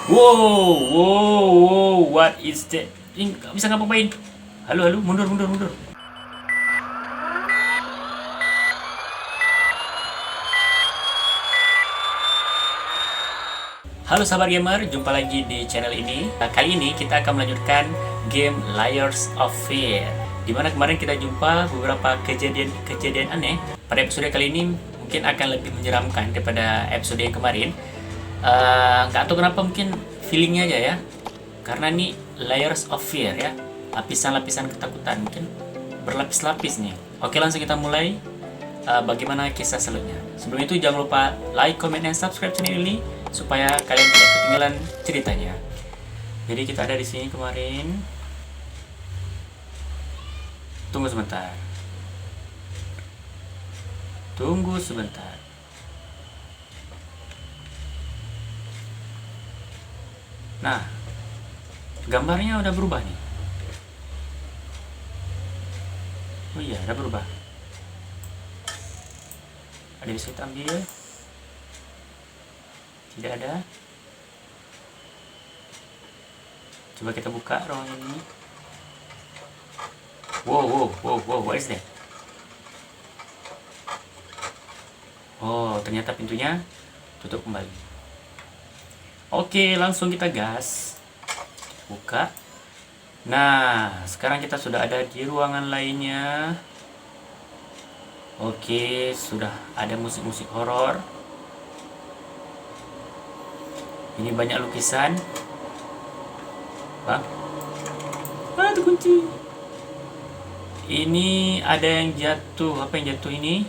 Wow, wow, wow, what is that? Ini nggak bisa ngapa-ngapain. Halo, halo, mundur, mundur, mundur. Halo sahabat gamer, jumpa lagi di channel ini. Nah, kali ini kita akan melanjutkan game Layers of Fear. Dimana kemarin kita jumpa beberapa kejadian aneh. Pada episode kali ini mungkin akan lebih menyeramkan daripada episode yang kemarin. Nggak tahu kenapa, mungkin feelingnya aja ya. Karena ini Layers of Fear ya, lapisan-lapisan ketakutan, mungkin berlapis-lapis nih. Oke, langsung kita mulai. Bagaimana kisah selanjutnya. Sebelum itu jangan lupa like, comment, dan subscribe channel ini supaya kalian tidak ketinggalan ceritanya. Jadi kita ada di sini kemarin. Tunggu sebentar. Tunggu sebentar. Nah, gambarnya udah berubah nih. Oh iya, udah berubah. Ada bisa kita ambil? Tidak ada. Coba kita buka ruangan ini. Wow, wow, wow, wow, what is that? Oh, ternyata pintunya tutup kembali. Oke, langsung kita gas. Buka. Nah, sekarang kita sudah ada di ruangan lainnya. Oke, sudah ada musik-musik horor. Ini banyak lukisan. Bang. Terkunci. Ini ada yang jatuh. Apa yang jatuh ini?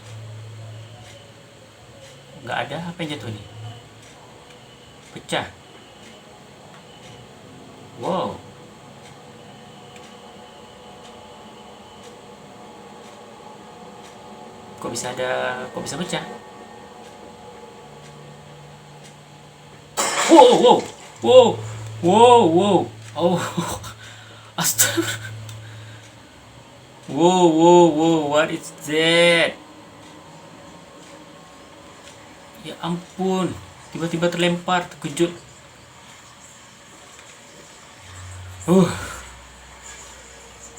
Nggak ada. Apa yang jatuh ini? Pecah. Wow. Kok bisa pecah? Wow, wow, wow, wow, wow. Oh, astaga. Wow, wow, wow, what is that? Ya ampun, tiba-tiba terlempar, terkejut.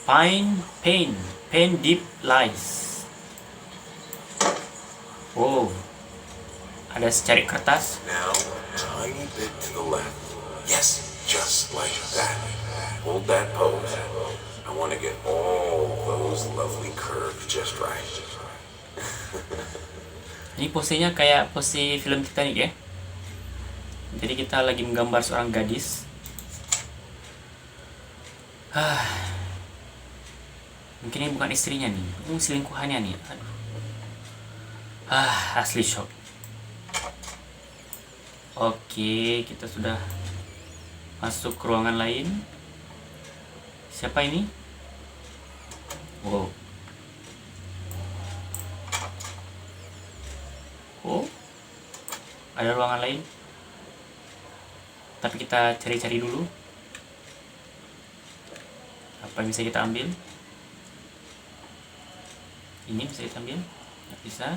Pain deep lies. Wow, ada secari kertas. Now, tiny bit to the left. Yes, just like that. Hold that pose. I want to get all those lovely curves just right. Ini posenya kayak pose film Titanic ya. Jadi kita lagi menggambar seorang gadis. Mungkin ini bukan istrinya nih, ini selingkuhannya nih. Aduh. Asli shock. Oke, kita sudah masuk ke ruangan lain. Siapa ini? Wow. Oh, ada ruangan lain. Tapi kita cari-cari dulu. Apa yang bisa kita ambil? Ini bisa kita ambil? Nggak bisa.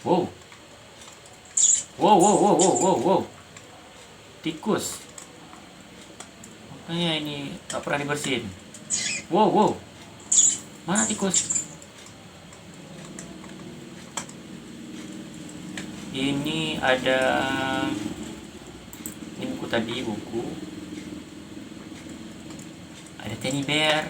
Wow. Wow, wow, wow, wow, wow, wow. Tikus. Makanya ini nggak pernah dibersihin. Wow, wow. Mana tikus? Ini ada. Ini buku tadi, buku. Ada teddy bear.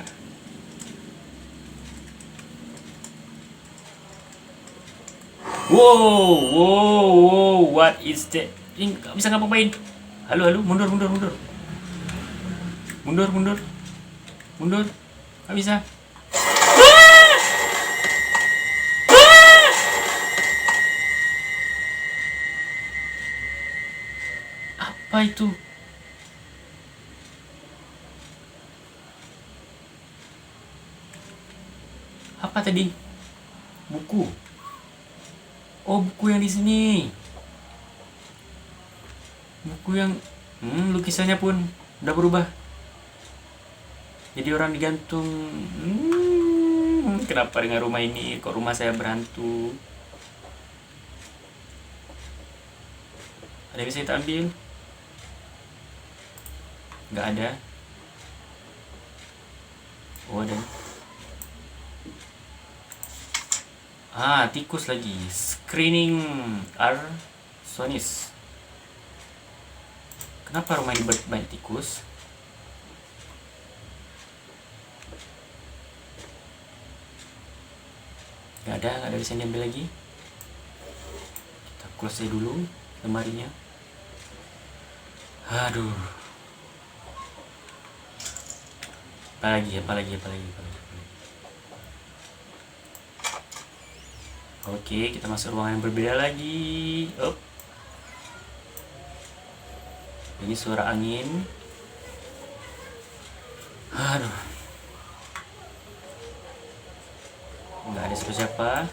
Wow, wow, wow, what is that? Ini nggak bisa ngapa-ngapain. Halo, halo, mundur, mundur, mundur. Mundur, mundur. Mundur. Nggak bisa. Apa itu? Apa tadi? Buku. Oh, buku yang di sini. Buku yang lukisannya pun udah berubah. Jadi orang digantung. Kenapa dengan rumah ini? Kok rumah saya berhantu? Ada yang bisa kita ambil? Nggak ada. Oh, ada. Tikus lagi. Screening Arsonis. Kenapa rumah ini banyak tikus? Nggak ada bisa diambil lagi. Kita close aja dulu lemarinya. Aduh. Apalagi. Oke, kita masuk ruangan yang berbeda lagi. Ini suara angin. Aduh. Nggak ada siapa-siapa.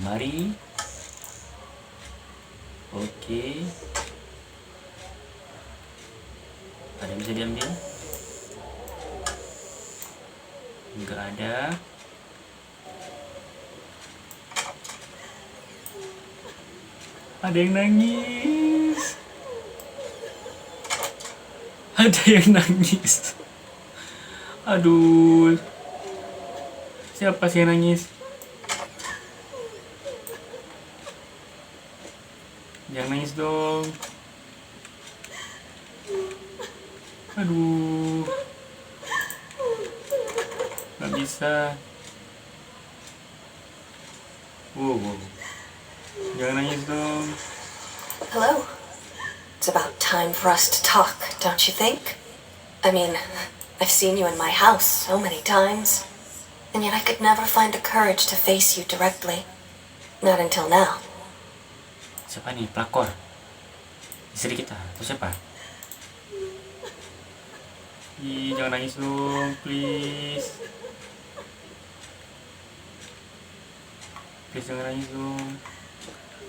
Lemari. Oke. Ada yang bisa diambil? Nggak ada. Ada yang nangis. Aduh. Siapa sih yang nangis? Jangan nangis dong. Aduh. Nggak bisa. Wow. Jangan nangis dong. Hello. It's about time for us to talk, don't you think? I mean, I've seen you in my house so many times, and yet I could never find the courage to face you directly. Not until now. Siapa nih? Pelakor? Istri kita? Atau siapa? Ih, jangan nangis dong, please. Please jangan nangis dong.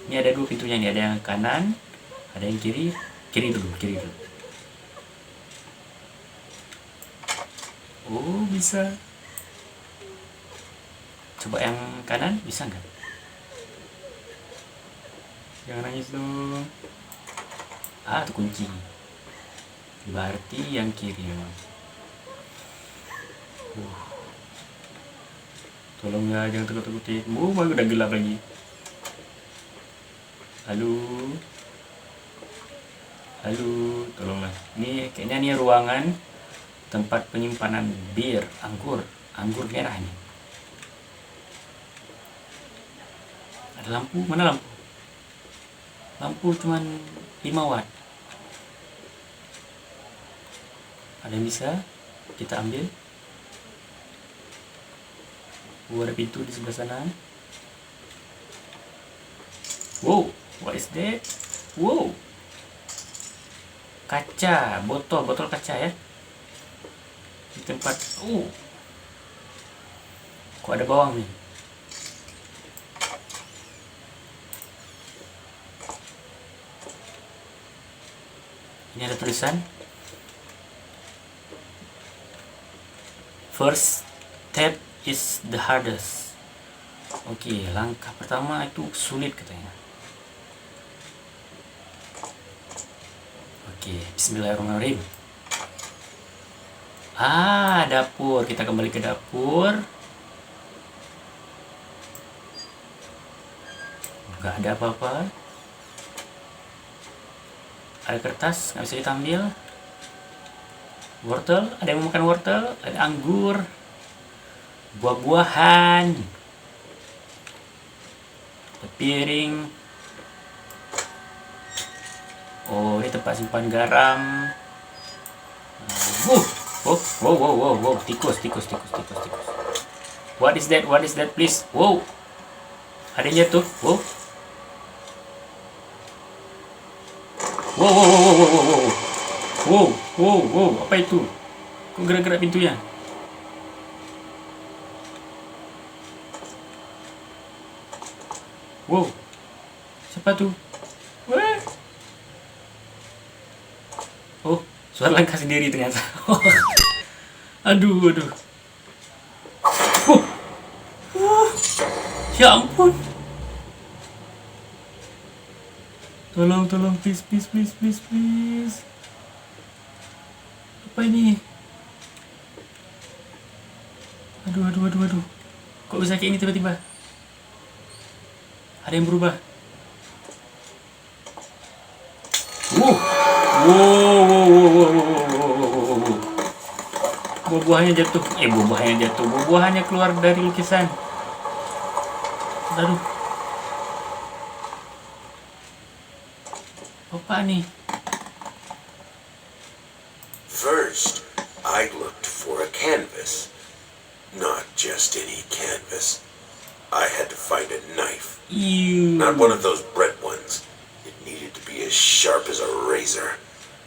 Ini ada dua pintunya nih, ada yang kanan, ada yang kiri. Kiri dulu. Oh, bisa. Coba yang kanan, bisa nggak? Jangan nangis dong. Itu kunci. Berarti yang kiri memang. Tolong ya, jangan takut-takutin. Udah gelap lagi. Halo, tolonglah. Ini kayaknya nih ruangan tempat penyimpanan bir, anggur merah ini. Ada lampu, mana lampu? Lampu cuman 5 watt. Ada yang bisa kita ambil? Ada pintu di sebelah sana. Wow, what is that? Wow, kaca, botol kaca ya. Di tempat, kok ada bawang nih? Ini ada tulisan first step is the hardest. Oke, langkah pertama itu sulit katanya. Oke, bismillahirrahmanirrahim. Dapur. Kita kembali ke dapur. Nggak ada apa-apa. Ada kertas, nggak bisa kita ambil. Wortel, ada yang mau makan wortel. Ada anggur, buah-buahan, ada piring. Ini tempat simpan garam. Wow, tikus. What is that, please? Wow, ada yang jatuh. Wow, apa itu? Kok gerak-gerak pintunya? Wow, siapa tuh? Wah. Suara langkah sendiri ternyata. Aduh. Ya ampun. Tolong, please. Apa ini? Aduh. Kok bisa kayak ini tiba-tiba? Ada yang berubah. Wow. Buah-buahannya jatuh. Buah-buahannya keluar dari lukisan. Aduh. Apa nih? First, I looked for a canvas. Not just any canvas. I had to find a knife. Not one of those bread ones. It needed to be as sharp as a razor.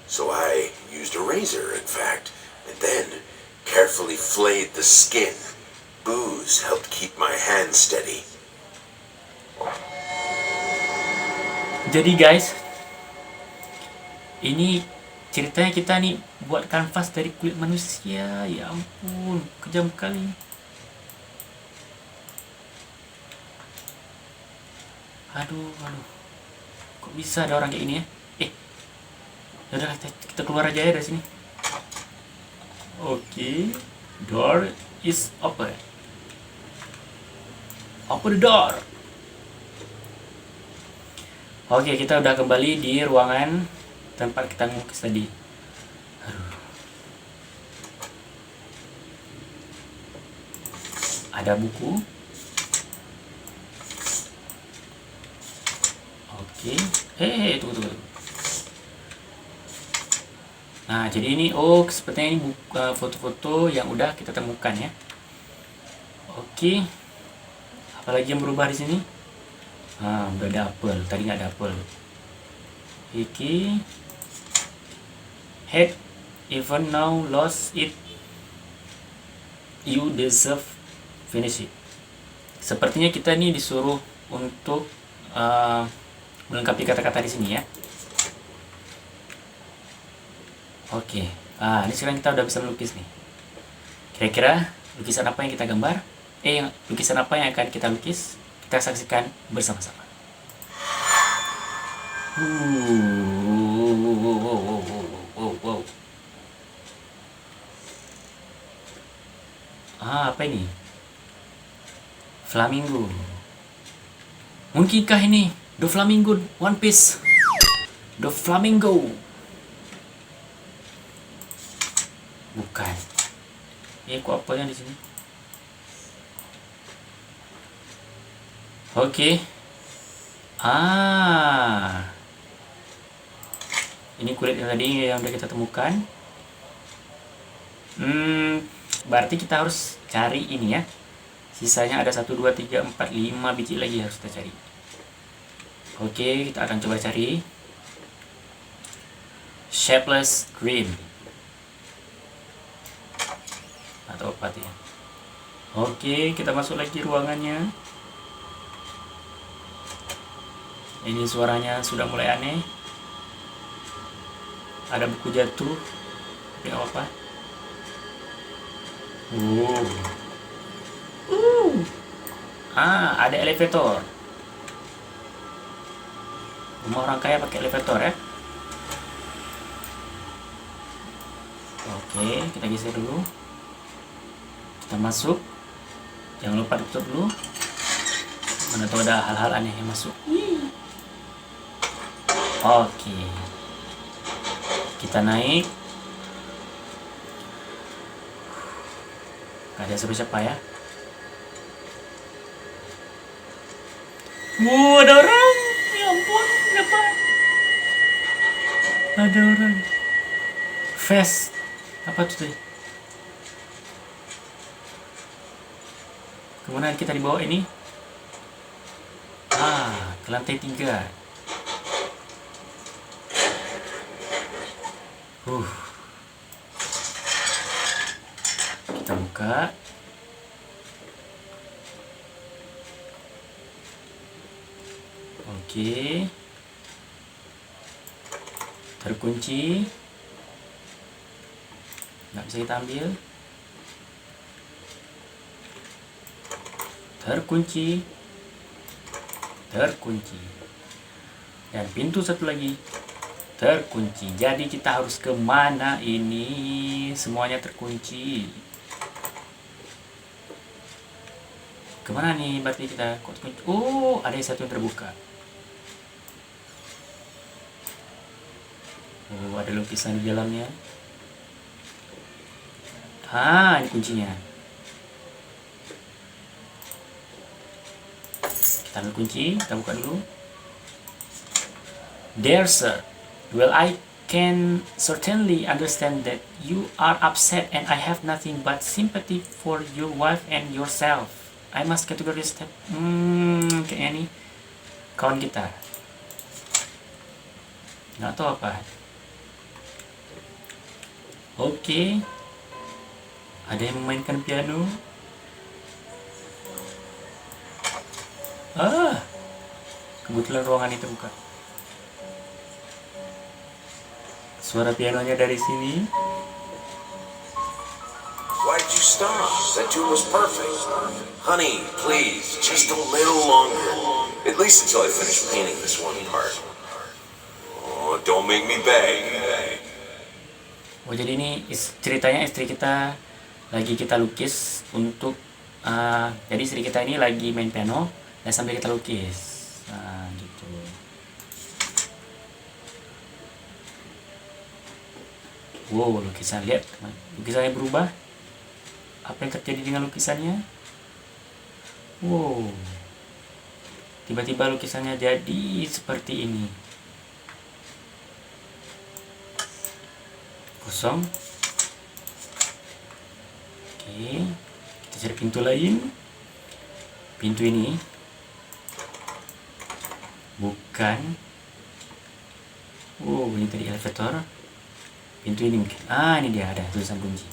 So I used a razor, in fact, and then carefully flayed the skin. Booze helped keep my hand steady. Jadi guys, ini ceritanya kita nih buat kanvas dari kulit manusia. Ya ampun, kejam kali. Aduh. Kok bisa ada orang kayak ini ya? Yaudah kita keluar aja ya dari sini. Oke. Door is open. Open the door. Oke, kita udah kembali di ruangan tempat kita ngelukis tadi. Ada buku. Oke. Tunggu. Nah, jadi ini sepertinya ini foto-foto yang udah kita temukan ya. Oke. Apalagi yang berubah di sini? Udah ada apel. Tadi nggak ada apel. Oke. Head, even now lost it. You deserve finish it. Sepertinya kita nih disuruh untuk melengkapi kata-kata di sini ya. Oke. Ini sekarang kita udah bisa melukis nih. Kira-kira lukisan apa yang kita gambar? Lukisan apa yang akan kita lukis? Kita saksikan bersama-sama. Wow. Apa ini? Flamingo. Mungkinkah ini The Flamingo One Piece? The Flamingo. Bukan. Kok apa yang di sini? Oke. Ini kulit yang tadi yang udah kita temukan. Berarti kita harus cari ini ya. Sisanya ada 1, 2, 3, 4, 5 biji lagi harus kita cari. Oke, kita akan coba cari shapeless cream atau apa ya. Oke, kita masuk lagi ruangannya. Ini suaranya sudah mulai aneh. Ada buku jatuh. Tapi nggak apa-apa. Ada elevator. Rumah orang kaya pakai elevator ya. Oke, kita geser dulu. Kita masuk. Jangan lupa tutup dulu. Mana tahu ada hal-hal aneh yang masuk. Oke. Kita naik. Gak ada siapa-siapa ya. Ada orang. Ya ampun, depan. Ada orang. Fast. Apa tuh tadi? Kemana kita dibawa ini? Ke lantai 3. Kita buka. Oke. Terkunci. Nggak bisa kita ambil. Terkunci. Dan pintu satu lagi Terkunci. Jadi kita harus kemana ini? Semuanya terkunci. Kemana nih berarti kita? Kok terkunci? Oh, ada yang satu yang terbuka. Oh, ada lukisan di dalamnya. Ah, ini kuncinya. Kita ambil kunci, kita buka dulu. Dear sir, well, I can certainly understand that you are upset and I have nothing but sympathy for your wife and yourself. I must categorize that. Kayaknya nih kawan kita. Nggak tahu apa. Oke. Ada yang memainkan piano. Kebetulan ruangan itu buka. Suara pianonya dari sini. Why'd you stop? That tune was perfect. Honey, please, just a little longer. At least until I finish painting this one part. Oh, don't make me beg. Oh, jadi ini ceritanya istri kita lagi kita lukis untuk jadi istri kita ini lagi main piano dan sambil kita lukis. Nah, gitu. Wow, lukisan, lihat lukisannya berubah. Apa yang terjadi dengan lukisannya? Wow, tiba-tiba lukisannya jadi seperti ini. Kosong. Oke, kita cari pintu lain. Pintu ini bukan. Oh, ini tadi elevator. Pintu ini mungkin. Ini dia, ada tulisan kunci.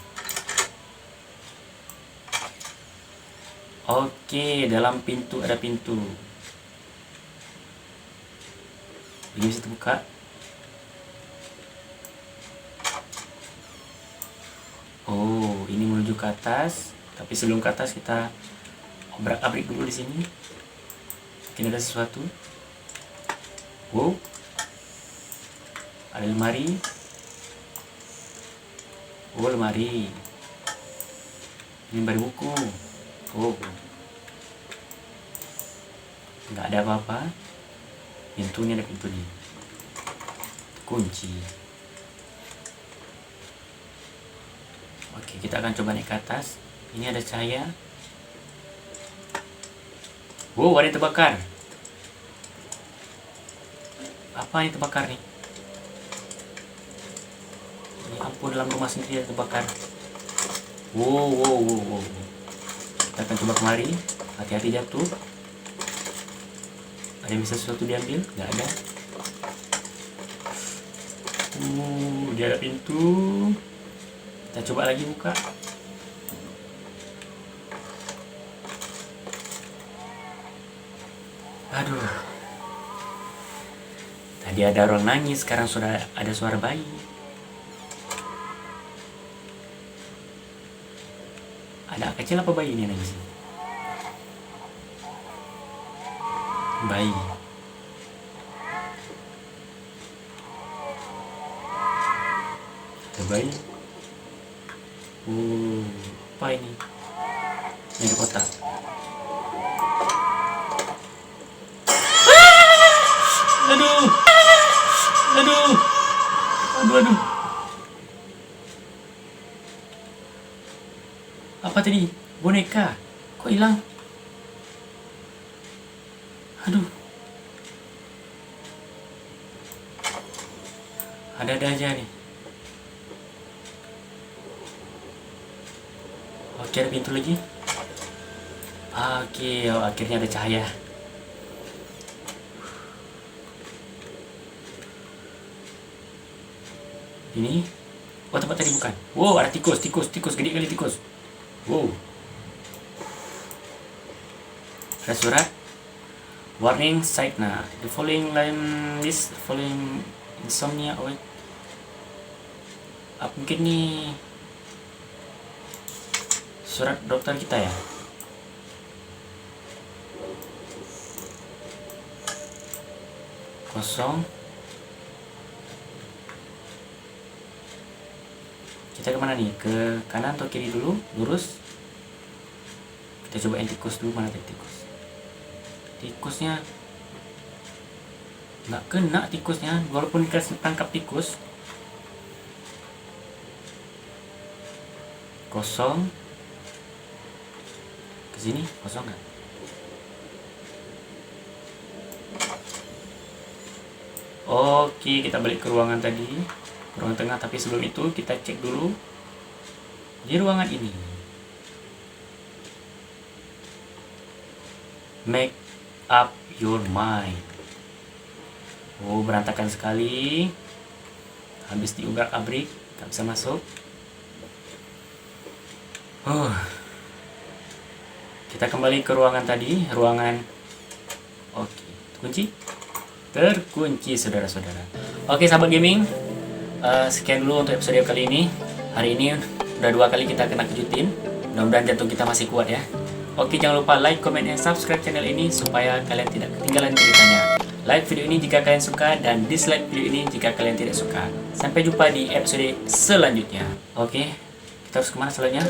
Oke, dalam pintu ada pintu. Ini bisa terbuka. Oh, ini menuju ke atas. Tapi sebelum ke atas kita obrak-abrik dulu di sini. Mungkin ada sesuatu. Wow, ada lemari. Oh, lemari. Ini lemari buku. Oh, nggak ada apa-apa. Pintunya ada pintu nih. Kunci. Oke, kita akan coba naik ke atas. Ini ada cahaya. Wow, ada yang terbakar. Apa yang terbakar nih? Ya ampun, dalam rumah sendiri ada terbakar. Wow. Kita akan coba kemari. Hati-hati jatuh. Ada yang bisa sesuatu diambil? Nggak ada. Dia ada pintu. Kita coba lagi buka. Aduh. Tadi ada orang nangis, sekarang sudah ada suara bayi. Ada kecil apa bayi ini nangis? Bayi. Ada bayi. Apa ini? Ini di kotak. Aduh. Apa tadi? Boneka. Kok hilang? Aduh. Ada aja nih. Oke, ada pintu lagi. Oke, akhirnya ada cahaya. Ini, tempat tadi bukan. Wow, ada tikus, gede kali tikus. Wow. Ada surat. Warning sign. Nah, the following insomnia. Mungkin nih surat dokter kita ya. Kosong. Kita kemana nih? Ke kanan atau kiri dulu? Lurus. Kita coba yang tikus dulu. Mana tikus? Tikusnya nggak kena tikusnya, walaupun kita tangkap tikus. Kosong. Kesini kosong nggak? Oke, kita balik ke ruangan tadi, ke ruangan tengah. Tapi sebelum itu kita cek dulu di ruangan ini. Make up your mind. Oh, berantakan sekali. Habis diubrak-abrik, nggak bisa masuk. Kita kembali ke ruangan tadi, ruangan. Oke, kunci. Terkunci, saudara-saudara. Oke, sahabat gaming, sekian dulu untuk episode kali ini. Hari ini udah 2 kali kita kena kejutin. Mudah-mudahan jantung kita masih kuat ya. Oke, jangan lupa like, comment, dan subscribe channel ini supaya kalian tidak ketinggalan ceritanya. Like video ini jika kalian suka, dan dislike video ini jika kalian tidak suka. Sampai jumpa di episode selanjutnya. Oke, kita harus kemana selanjutnya?